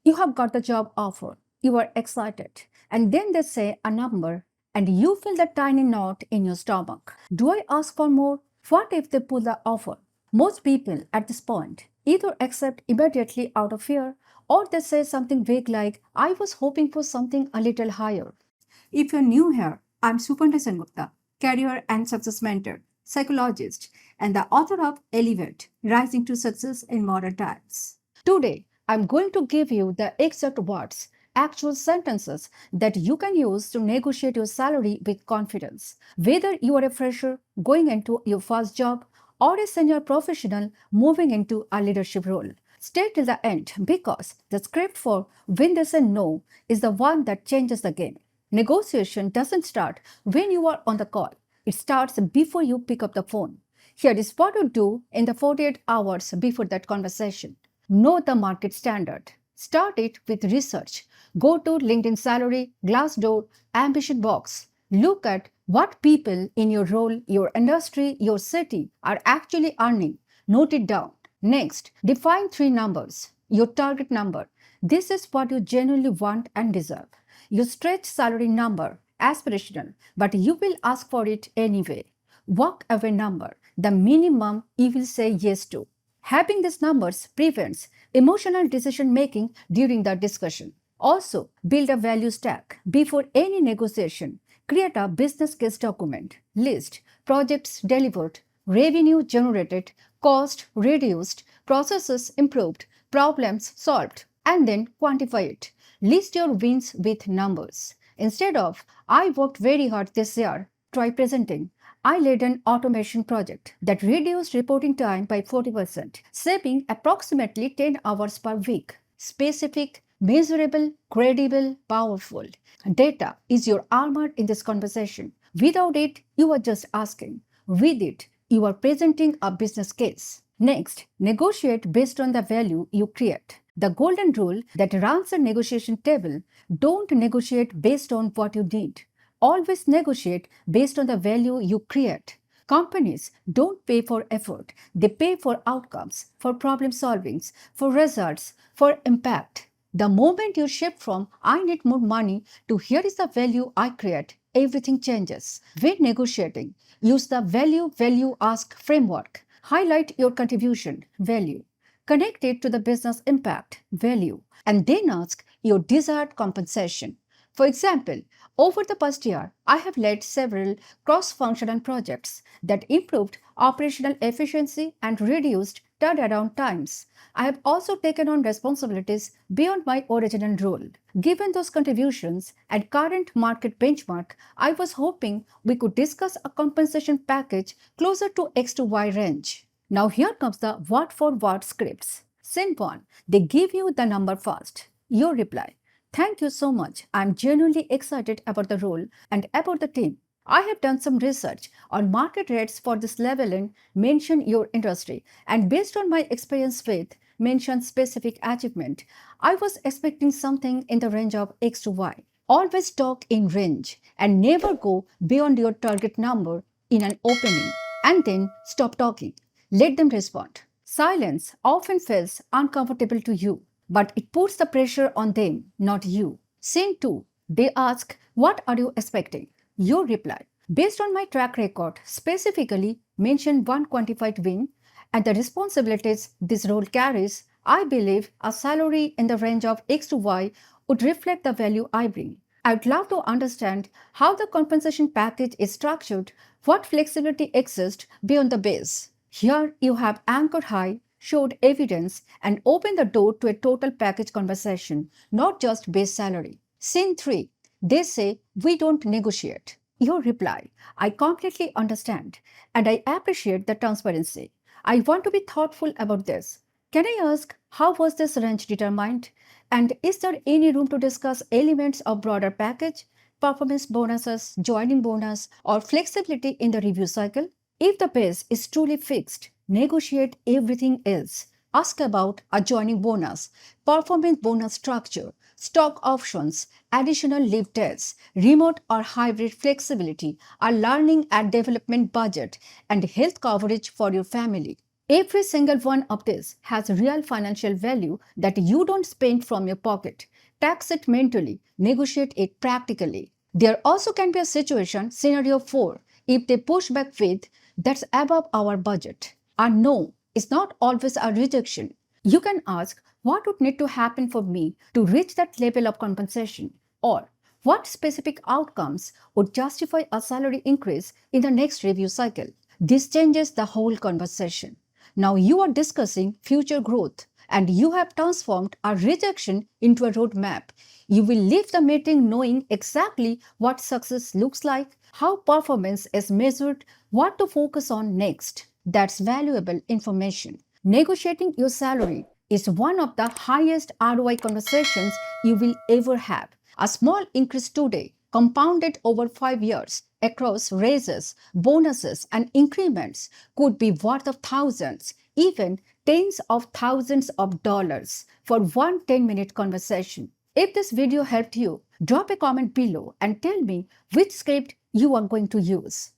You have got the job offer, you are excited, and then they say a number, and you feel the tiny knot in your stomach. Do I ask for more? What if they pull the offer? Most people at this point either accept immediately out of fear or they say something vague like, I was hoping for something a little higher. If you're new here, I'm Suparna Sengupta, career and success mentor, psychologist, and the author of Elevate, Rising to Success in Modern Times. Today, I'm going to give you the exact words, actual sentences that you can use to negotiate your salary with confidence. Whether you are a fresher going into your first job or a senior professional moving into a leadership role. Stay till the end because the script for when they say no is the one that changes the game. Negotiation doesn't start when you are on the call. It starts before you pick up the phone. Here is what you do in the 48 hours before that conversation. Know the market standard. Start it with research. Go to LinkedIn Salary, Glassdoor, Ambition Box. Look at what people in your role, your industry, your city are actually earning. Note it down. Next, define three numbers. Your target number. This is what you genuinely want and deserve. Your stretch salary number, aspirational, but you will ask for it anyway. Walk away number, the minimum you will say yes to. Having these numbers prevents emotional decision making during the discussion. Also, build a value stack. Before any negotiation, create a business case document. List projects delivered, revenue generated, cost reduced, processes improved, problems solved, and then quantify it. List your wins with numbers. Instead of, I worked very hard this year, try presenting, I led an automation project that reduced reporting time by 40%, saving approximately 10 hours per week. Specific, measurable, credible, powerful. Data is your armor in this conversation. Without it, you are just asking. With it, you are presenting a business case. Next, negotiate based on the value you create. The golden rule that runs a negotiation table: don't negotiate based on what you need. Always negotiate based on the value you create. Companies don't pay for effort, they pay for outcomes, for problem solvings, for results, for impact. The moment you shift from I need more money to here is the value I create, everything changes. When negotiating, use the value ask framework. Highlight your contribution, value. Connect it to the business impact, value, and then ask your desired compensation. For example, over the past year, I have led several cross-functional projects that improved operational efficiency and reduced turnaround times. I have also taken on responsibilities beyond my original role. Given those contributions and current market benchmark, I was hoping we could discuss a compensation package closer to X to Y range. Now here comes the word-for-word scripts. Scene 1. They give you the number first. Your reply. Thank you so much. I'm genuinely excited about the role and about the team. I have done some research on market rates for this level and mention your industry. And based on my experience with mention specific achievement, I was expecting something in the range of X to Y. Always talk in range and never go beyond your target number in an opening and then stop talking. Let them respond. Silence often feels uncomfortable to you, but it puts the pressure on them, not you. Scene 2. They ask, what are you expecting? Your reply. Based on my track record, specifically mention one quantified win and the responsibilities this role carries, I believe a salary in the range of X to Y would reflect the value I bring. I'd love to understand how the compensation package is structured, what flexibility exists beyond the base. Here you have anchored high, showed evidence, and opened the door to a total package conversation, not just base salary. Scene 3. They say, we don't negotiate. Your reply, I completely understand, and I appreciate the transparency. I want to be thoughtful about this. Can I ask, how was this range determined? And is there any room to discuss elements of broader package, performance bonuses, joining bonus, or flexibility in the review cycle? If the base is truly fixed, negotiate everything else. Ask about a joining bonus, performance bonus structure, stock options, additional leave days, remote or hybrid flexibility, a learning and development budget, and health coverage for your family. Every single one of these has real financial value that you don't spend from your pocket. Tax it mentally, negotiate it practically. There also can be a situation, scenario 4, if they push back with, that's above our budget. A no is not always a rejection. You can ask, what would need to happen for me to reach that level of compensation? Or, what specific outcomes would justify a salary increase in the next review cycle? This changes the whole conversation. Now you are discussing future growth and you have transformed a rejection into a roadmap. You will leave the meeting knowing exactly what success looks like, how performance is measured, what to focus on next. That's valuable information. Negotiating your salary is one of the highest ROI conversations you will ever have. A small increase today, compounded over 5 years across raises, bonuses, and increments, could be worth of thousands, even tens of thousands of dollars for one 10-minute conversation. If this video helped you, drop a comment below and tell me which script you are going to use.